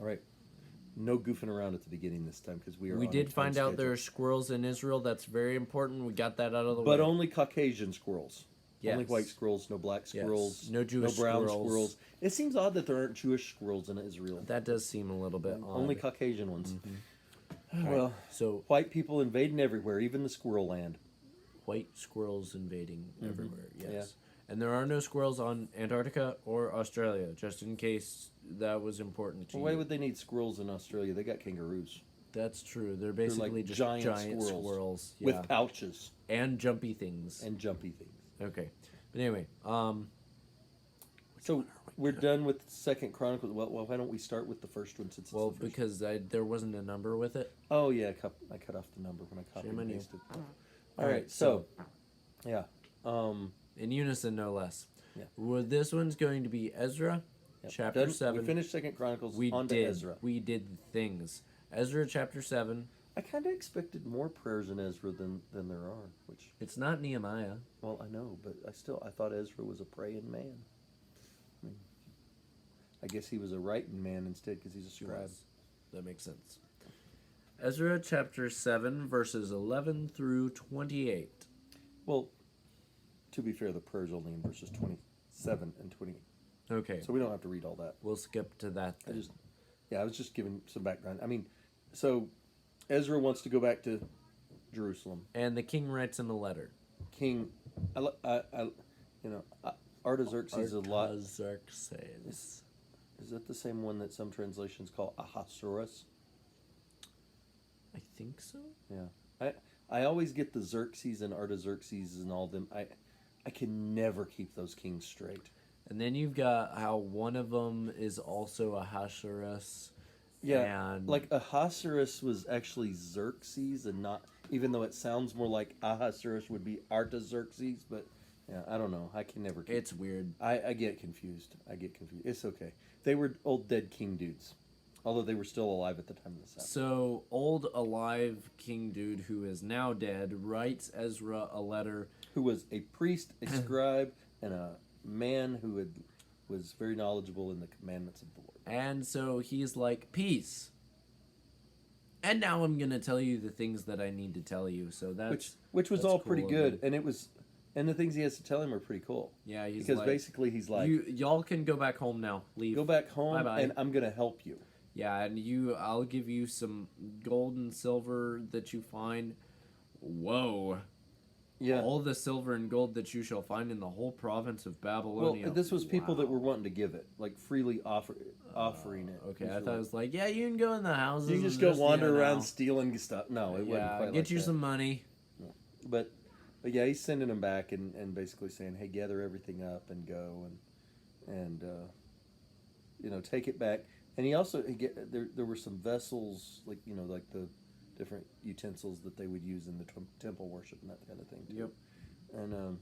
All right. No goofing around at the beginning this time because we are. We on a did time find out schedule. there are squirrels in Israel. That's very important. We got that out of the But way. only Caucasian squirrels. Yes. Only white squirrels, no black squirrels, No Jewish no brown squirrels. It seems odd that there aren't Jewish squirrels in Israel. That does seem a little bit odd. Only Caucasian ones. Well, Well, so white people invading everywhere, even the squirrel land. white squirrels invading everywhere. Yes. Yeah. And there are no squirrels on Antarctica or Australia, just in case that was important to Well, you. why would they need squirrels in Australia? They got kangaroos That's true. They're basically like just giant squirrels. Yeah. with pouches And jumpy things. and jumpy things. Okay. But anyway, So we're done with Second Chronicles. Well, why don't we start with the first one since it's the first because there wasn't a number with it. Oh yeah, I cut off the number when I copied Shame on and you. pasted. All All right, right, so yeah, In unison, no less. Yeah. Well, this one's going to be Ezra, yep. chapter Done. 7. We finished Second Chronicles. We on to did. Ezra. We did things. Ezra, chapter 7. I kind of expected more prayers in Ezra than there are. Which, It's not Nehemiah. well, I know, but I thought Ezra was a praying man. I mean, I guess he was a writing man instead because he's a scribe. That makes sense. Ezra chapter 7, verses 11 through 28. Well, to be fair, the prayer's only in verses 27 and 28, Okay, so we don't have to read all that. we'll skip to that then. I was just giving some background. I mean, so Ezra wants to go back to Jerusalem. And the king writes him a letter. King, Artaxerxes is a lot. Artaxerxes. Is that the same one that some translations call Ahasuerus? I think so. Yeah, I always get the Xerxes and Artaxerxes and all them. I can never keep those kings straight. And then you've got how one of them is also Ahasuerus. Yeah, And like Ahasuerus was actually Xerxes and not, even though it sounds more like Ahasuerus would be Artaxerxes, but yeah, I don't know. I can never keep. it's weird. I get confused. It's okay. They were old dead king dudes, although they were still alive at the time of the Sabbath. So, old alive king dude who is now dead writes Ezra a letter. Who was a priest, a scribe, and a man who was very knowledgeable in the commandments of the Lord. And so he's like, peace. And now I'm going to tell you the things that I need to tell you. So Which was that's all cool pretty of good, him. and the things he has to tell him are pretty cool. Yeah, he's because like, basically he's like, y'all can go back home now. Leave. go back home, Bye-bye. and I'm gonna help you. Yeah, and I'll give you some gold and silver that you find. Whoa. Yeah. All the silver and gold that you shall find in the whole province of Well, Babylonia. this was people that Wow. were wanting to give it, like freely offering it. Okay, These I were thought it like- was like, yeah, you can go in the houses. you and just go wander around now. stealing stuff. No, it wasn't Yeah, quite get like you that. some money. But yeah, he's sending them back and basically saying, hey, gather everything up and go and take it back. And he also there were some vessels like the different utensils that they would use in the temple worship and that kind of thing too. Yep. And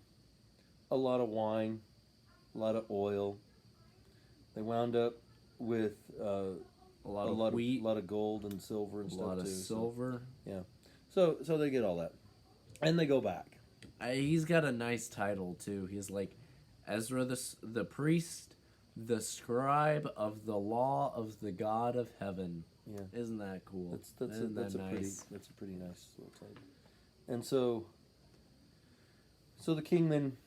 a lot of wine, a lot of oil. They wound up with A lot of wheat. a lot of gold and silver and A stuff lot of too. silver. So they get all that, and they go back. He's got a nice title too. He's like Ezra the priest, the scribe of the law of the God of heaven. Yeah, Isn't that cool? that's Isn't a that nice? pretty nice little title. And so the king then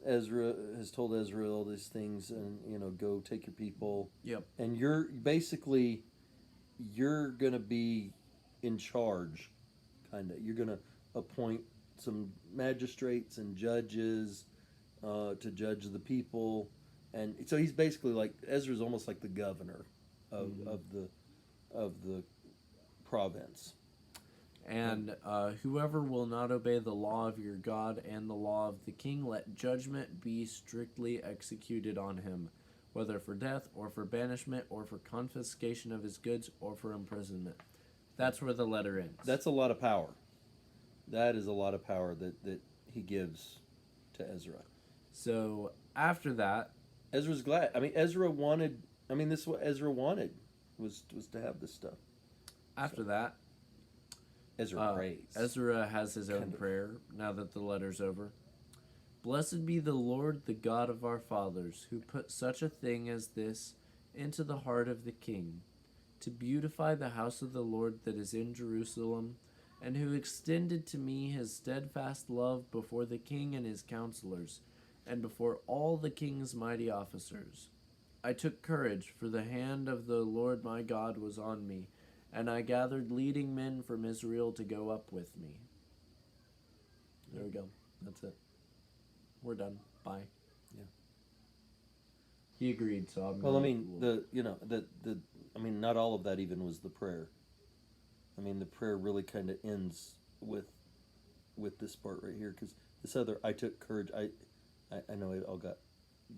has told Ezra all these things, and go take your people. Yep. And you're gonna be in charge, kind of. You're gonna appoint some magistrates and judges to judge the people, and so he's basically like Ezra's almost like the governor of the province. And whoever will not obey the law of your God and the law of the king, let judgment be strictly executed on him, whether for death or for banishment or for confiscation of his goods or for imprisonment. That's where the letter ends. That's a lot of power. That is a lot of power that he gives to Ezra. So after that, Ezra's glad. I mean, Ezra wanted. I mean, this is what Ezra wanted was to have this stuff. after that, Ezra prays. Ezra has his own Kind of. prayer now that the letter's over. Blessed be the Lord, the God of our fathers, who put such a thing as this into the heart of the king, to beautify the house of the Lord that is in Jerusalem, and who extended to me his steadfast love before the king and his counselors, and before all the king's mighty officers. I took courage, for the hand of the Lord my God was on me, and I gathered leading men from Israel to go up with me. There we go. That's it. We're done. Bye. Yeah. He agreed, so I'm Well, not- I mean, not all of that even was the prayer. I mean, the prayer really kind of ends with this part right here, because this other, I took courage. I know it all got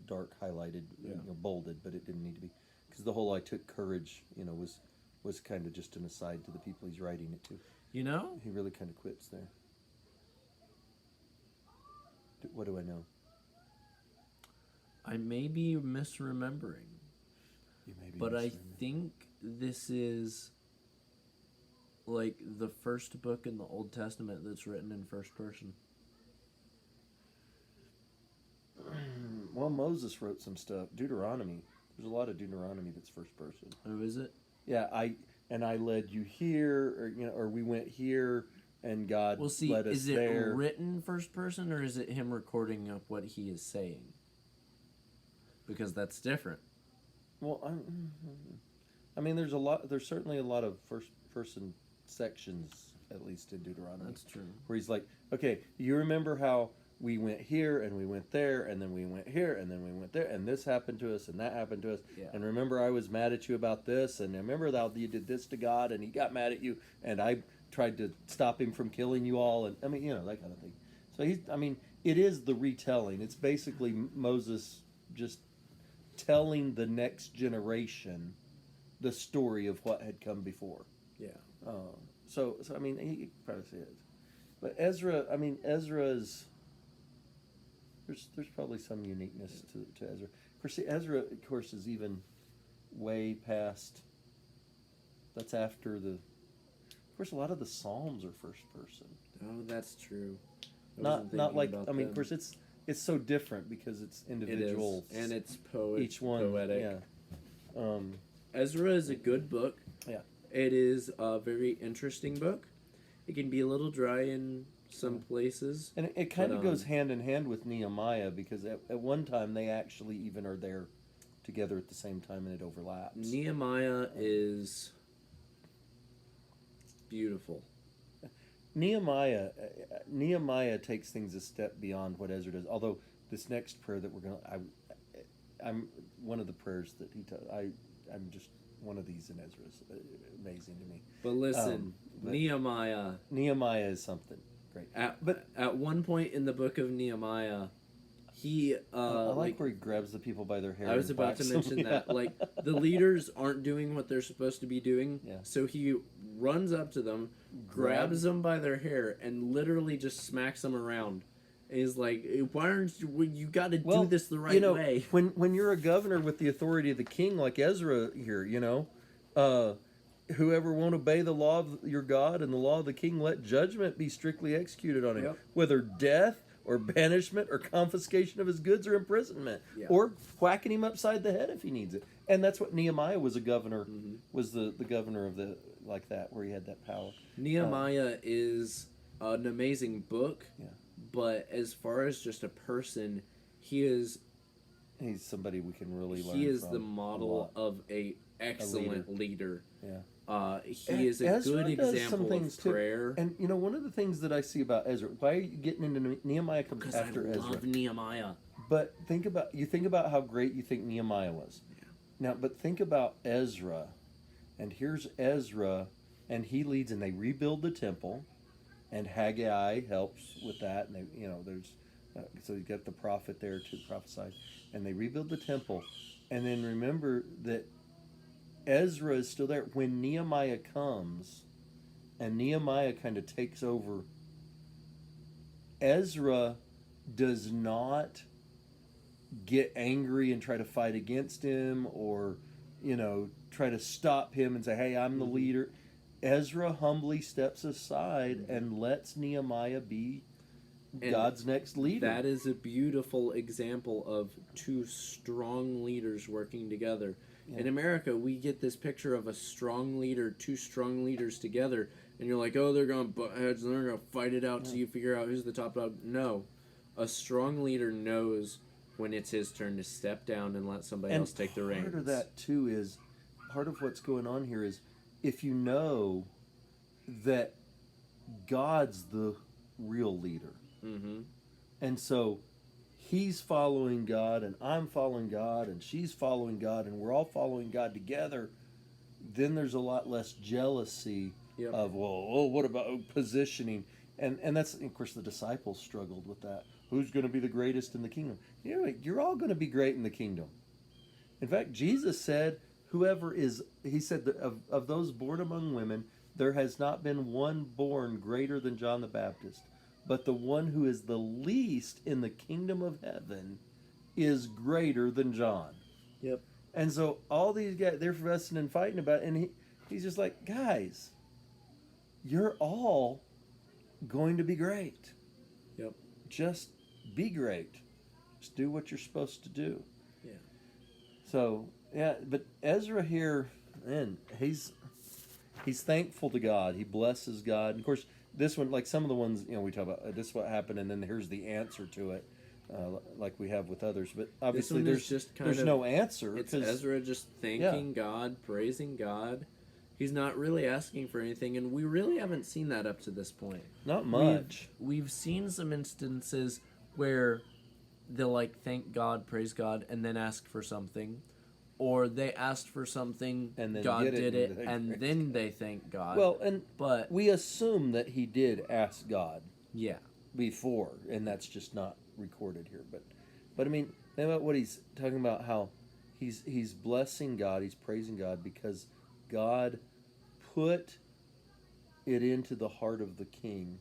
dark highlighted, Yeah. bolded, but it didn't need to be, because the whole I took courage, was kind of just an aside to the people he's writing it to. You know? He really kind of quits there. What do I know? I may be misremembering, You may be but I misremembering. think this is like the first book in the Old Testament that's written in first person. Well, Moses wrote some stuff. Deuteronomy. There's a lot of Deuteronomy that's first person. Oh, is it? Yeah, I led you here, or we went here, and God Well, see, led us is it there. written first person, or is it him recording up what he is saying? Because that's different. Well, there's certainly a lot of first person sections, at least in Deuteronomy, That's true. where he's like, okay, you remember how we went here and we went there and then we went here and then we went there and this happened to us and that happened to us. Yeah. And remember I was mad at you about this, and remember that you did this to God and he got mad at you and I tried to stop him from killing you all, and that kind of thing. So it is the retelling. It's basically Moses just telling the next generation the story of what had come before. Yeah. So you could probably say it. But Ezra's there's probably some uniqueness to Ezra. Of course, Ezra, of course, is even way past. That's after the. Of course, a lot of the Psalms are first person. Oh, that's true. Not like of course it's so different because it's individual. It is. And it's Each one, poetic. yeah. Ezra is a good book. Yeah. It is a very interesting book. It can be a little dry in some places. And it kind of goes hand in hand with Nehemiah, because at one time they actually even are there together at the same time, and it overlaps. Nehemiah is beautiful. Nehemiah takes things a step beyond what Ezra does. Although this next prayer that we're I'm one of the prayers that he does. I'm just one of these in Ezra's amazing to me. But listen, Nehemiah is something great. At one point in the book of Nehemiah, he I like where he grabs the people by their hair. I was and about to whacks mention them. that. Yeah. Like, the leaders aren't doing what they're supposed to be doing. Yeah. So he runs up to them, grabs them by their hair, and literally just smacks them around. And he's like, why aren't you got to do this the right way? When you're a governor with the authority of the king, like Ezra here, whoever won't obey the law of your God and the law of the king, let judgment be strictly executed on him, Yep. whether death or banishment or confiscation of his goods or imprisonment, Yeah. or whacking him upside the head if he needs it. And that's what Nehemiah was a governor, Mm-hmm. was the governor of like that, where he had that power. Nehemiah is an amazing book, Yeah. but as far as just a person, he's somebody we can really learn he is from the a model lot. of a excellent leader. Yeah. He is a Ezra good does some example things of too. prayer. And one of the things that I see about Ezra, why are you getting into Nehemiah comes Because I after Ezra? love Nehemiah. But think about how great you think Nehemiah was. Yeah. Now, but think about Ezra, and here's Ezra, and he leads, and they rebuild the temple, and Haggai helps with that, and there's so you got the prophet there to prophesy, and they rebuild the temple, and then remember that Ezra is still there when Nehemiah comes, and Nehemiah kind of takes over. Ezra does not get angry and try to fight against him, or try to stop him and say, hey, I'm the leader. Ezra humbly steps aside and lets Nehemiah be And God's next leader. That is a beautiful example of two strong leaders working together. In America, we get this picture of a strong leader, two strong leaders together, and you're like, oh, they're going to butt heads and they're going to fight it out till you figure out who's the top dog. No. A strong leader knows when it's his turn to step down and let somebody else take the reins. Part of that, too, is part of what's going on here is if you know that God's the real leader. Mm-hmm. And so he's following God and I'm following God and she's following God and we're all following God together, then there's a lot less jealousy of, what about positioning? And that's, of course, the disciples struggled with that. Who's going to be the greatest in the kingdom? You're all going to be great in the kingdom. In fact, Jesus said, he said that of those born among women, there has not been one born greater than John the Baptist. But the one who is the least in the kingdom of heaven is greater than John. Yep. And so all these guys, they're fussing and fighting about it. And he's just like, guys, you're all going to be great. Yep. Just be great. Just do what you're supposed to do. Yeah. So, yeah, but Ezra here, man, he's thankful to God. He blesses God. And of course, this one, like some of the ones, we talk about, this is what happened, and then here's the answer to it, like we have with others. But obviously, there's no answer. It's Ezra just thanking God, praising God. He's not really asking for anything, and we really haven't seen that up to this point. Not much. We've seen some instances where they'll thank God, praise God, and then ask for something. Or they asked for something, and then God did it, and then they thank God. Well, but we assume that he did ask God before, and that's just not recorded here. But I mean, think about what he's talking about, how he's blessing God, he's praising God, because God put it into the heart of the king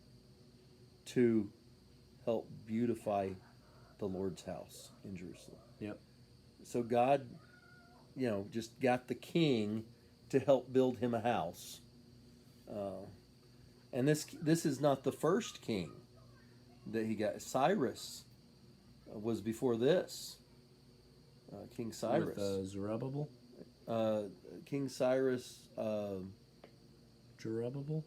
to help beautify the Lord's house in Jerusalem. Yep. So God, just got the king to help build him a house. And this is not the first king that he got. Cyrus was before this. King Cyrus. With Zerubbabel? King Cyrus. Zerubbabel?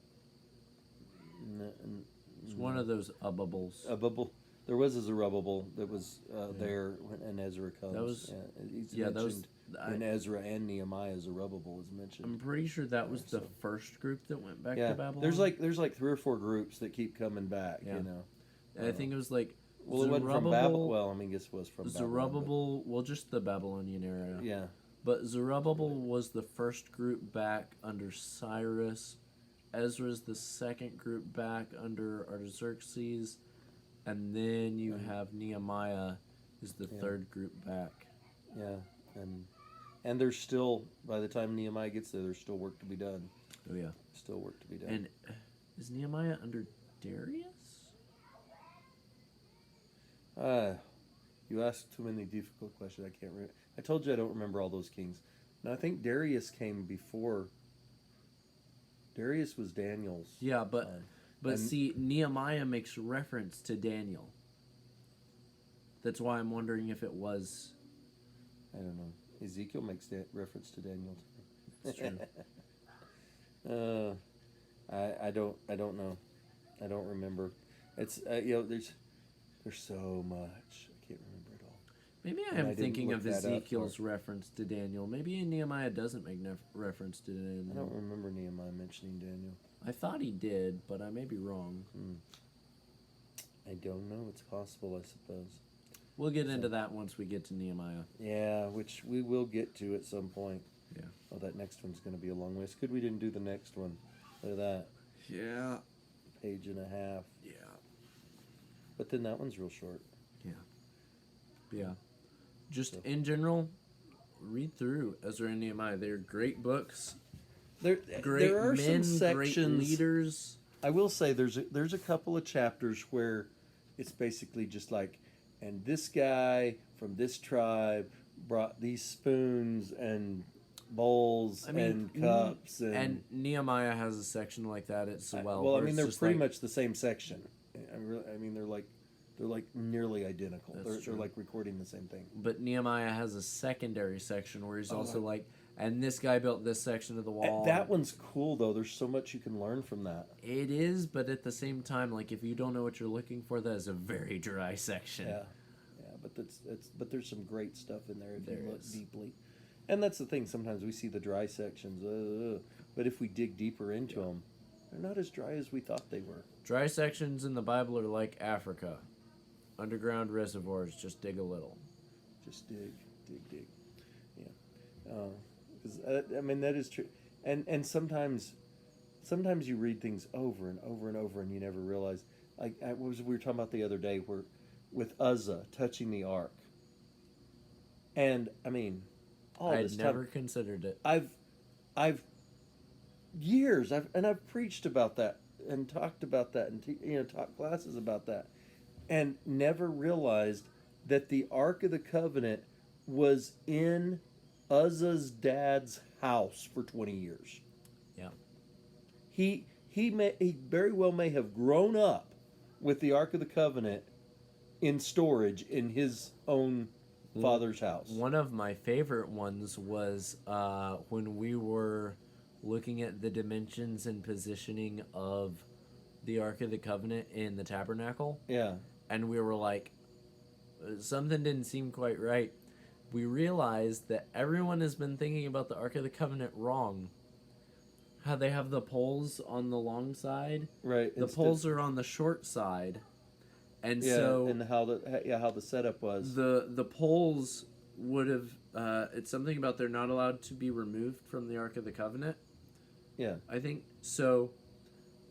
It's one of those ubbables. There was a Zerubbabel that was there when Ezra comes. That was, he's mentioned in Ezra and Nehemiah. Zerubbabel is mentioned. I'm pretty sure that was the first group that went back to Babylon. There's like 3 or 4 groups that keep coming back. And I think it was it wasn't from Babylon. Well, I guess it was from Zerubbabel. Just the Babylonian era. Yeah. But Zerubbabel was the first group back under Cyrus. Ezra's the second group back under Artaxerxes. And then you have Nehemiah is the third group back. Yeah, and there's still, by the time Nehemiah gets there's still work to be done. Oh yeah, still work to be done. And is Nehemiah under Darius? You asked too many difficult questions. I can't remember. I told you I don't remember all those kings. No, I think Darius came before. Darius was Daniel's. Yeah, but see, Nehemiah makes reference to Daniel. That's why I'm wondering if it was. I don't know. Ezekiel makes reference to Daniel. That's true. I don't know. I don't remember. It's there's so much. I can't remember it all. Maybe I'm thinking of Ezekiel's reference to Daniel. Maybe Nehemiah doesn't make reference to Daniel. I don't remember Nehemiah mentioning Daniel. I thought he did, but I may be wrong. I don't know. It's possible, I suppose. We'll get into that once we get to Nehemiah. Yeah, which we will get to at some point. Yeah. Oh, that next one's going to be a long way. It's good we didn't do the next one. Look at that. Yeah. Page and a half. Yeah. But then that one's real short. Yeah. Yeah. Just in general, read through Ezra and Nehemiah. They're great books. There are some sections. Great leaders. I will say there's a couple of chapters where it's basically just like, and this guy from this tribe brought these spoons and bowls and cups and Nehemiah has a section like that as well. Well, I mean they're pretty much the same section. I mean they're They're like nearly identical. That's They're true. like recording the same thing. But Nehemiah has a secondary section where he's also like, and this guy built this section of the wall. That one's cool though. There's so much you can learn from that. It is, but at the same time, like if you don't know what you're looking for, that is a very dry section. Yeah, but but there's some great stuff in there if you look is. deeply. And that's the thing. Sometimes we see the dry sections, but if we dig deeper into them, they're not as dry as we thought they were. Dry sections in the Bible are like Africa. Underground reservoirs, just dig a little. Just dig. Yeah. 'Cause, I mean, that is true. And sometimes you read things over and over and over and you never realize. Like we were talking about the other day where with Uzzah touching the ark. And, I mean, I'd never considered it. I've preached about that and talked about that and taught classes about that and never realized that the Ark of the Covenant was in Uzzah's dad's house for 20 years. Yeah. He very well may have grown up with the Ark of the Covenant in storage in his own father's house. One of my favorite ones was when we were looking at the dimensions and positioning of the Ark of the Covenant in the tabernacle. Yeah. And we were like, something didn't seem quite right. We realized that everyone has been thinking about the Ark of the Covenant wrong. How they have the poles on the long side. Right. The poles are on the short side. And how the setup was. The poles would have it's something about they're not allowed to be removed from the Ark of the Covenant. Yeah. I think so.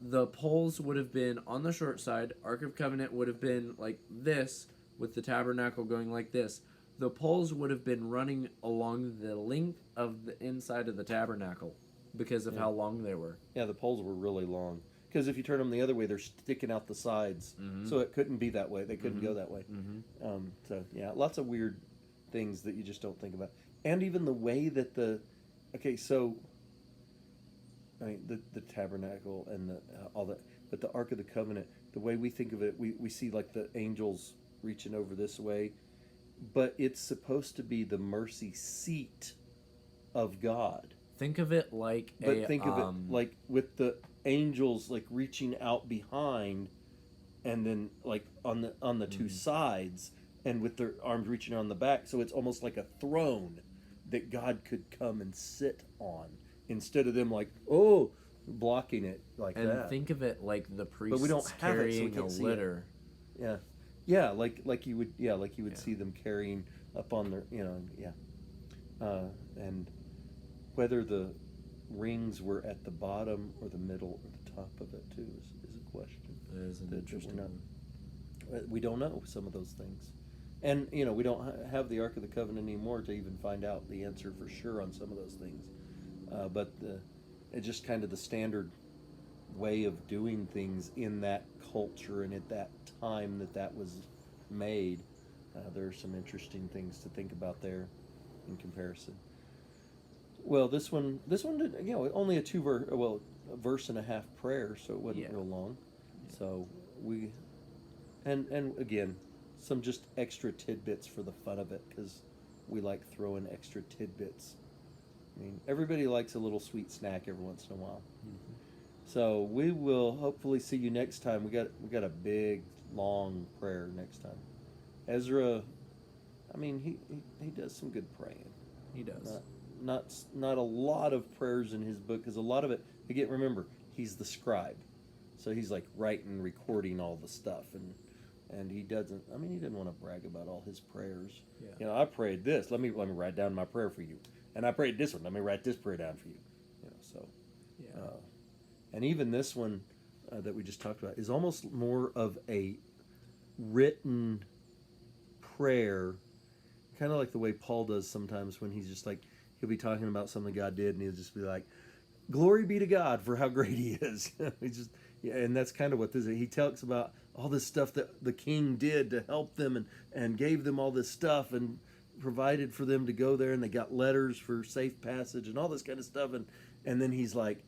The poles would have been on the short side. Ark of Covenant would have been like this, with the tabernacle going like this. The poles would have been running along the length of the inside of the tabernacle because of how long they were. Yeah, the poles were really long. Because if you turn them the other way, they're sticking out the sides. Mm-hmm. So it couldn't be that way. They couldn't go that way. Mm-hmm. So, yeah, lots of weird things that you just don't think about. And even the way that the tabernacle and all that, but the Ark of the Covenant, the way we think of it, we see like the angels reaching over this way, but it's supposed to be the mercy seat of God. Think of it like think of it like with the angels like reaching out behind, and then like on the two sides, and with their arms reaching on the back, so it's almost like a throne that God could come and sit on, instead of them like blocking it like that. And think of it like the priests But we don't have it, so we carrying can't a see it. litter. Yeah, like you would see them carrying up on their and whether the rings were at the bottom or the middle or the top of it too is a question. That is an interesting one. We don't know some of those things, and we don't have the Ark of the Covenant anymore to even find out the answer for sure on some of those things. But it's just kind of the standard way of doing things in that culture and at that time that was made. There are some interesting things to think about there in comparison. Well, this one did, only a verse and a half prayer, so it wasn't real long. Yeah. So and again, some just extra tidbits for the fun of it, because we like throwing extra tidbits. I mean, everybody likes a little sweet snack every once in a while. Mm-hmm. So we will hopefully see you next time. We got a big, long prayer next time. Ezra, I mean, he does some good praying. He does. Not a lot of prayers in his book, because a lot of it, remember, he's the scribe. So he's like writing, recording all the stuff, and he doesn't want to brag about all his prayers. Yeah. I prayed this. Let me write down my prayer for you. And I prayed this one. Let me write this prayer down for you. And even this one that we just talked about is almost more of a written prayer, kind of like the way Paul does sometimes when he's just like, he'll be talking about something God did, and he'll just be like, "Glory be to God for how great He is." He's just, and that's kind of what this is. He talks about all this stuff that the king did to help them, and gave them all this stuff, and provided for them to go there, and they got letters for safe passage and all this kind of stuff, and then he's like,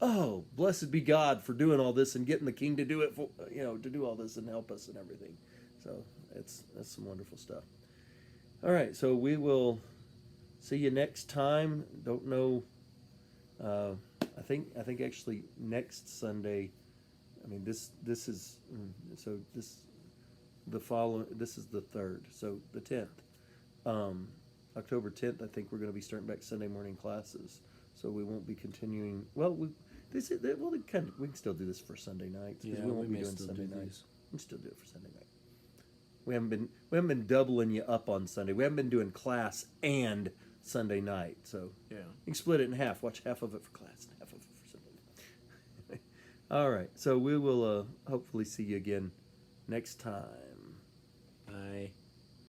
"Oh, blessed be God for doing all this and getting the king to do it for, to do all this and help us and everything." So that's some wonderful stuff. All right, so we will see you next time. Don't know. I think actually next Sunday. I mean this is so this the following. This is the 3rd. So the 10th, October 10th. I think we're going to be starting back Sunday morning classes. So we won't be continuing. Well, we can still do this for Sunday nights because we won't be doing Sunday nights. We can still do it for Sunday night. We haven't been doubling you up on Sunday. We haven't been doing class and Sunday night. So Yeah. you can split it in half. Watch half of it for class and half of it for Sunday night. All right. So we will hopefully see you again next time. Bye.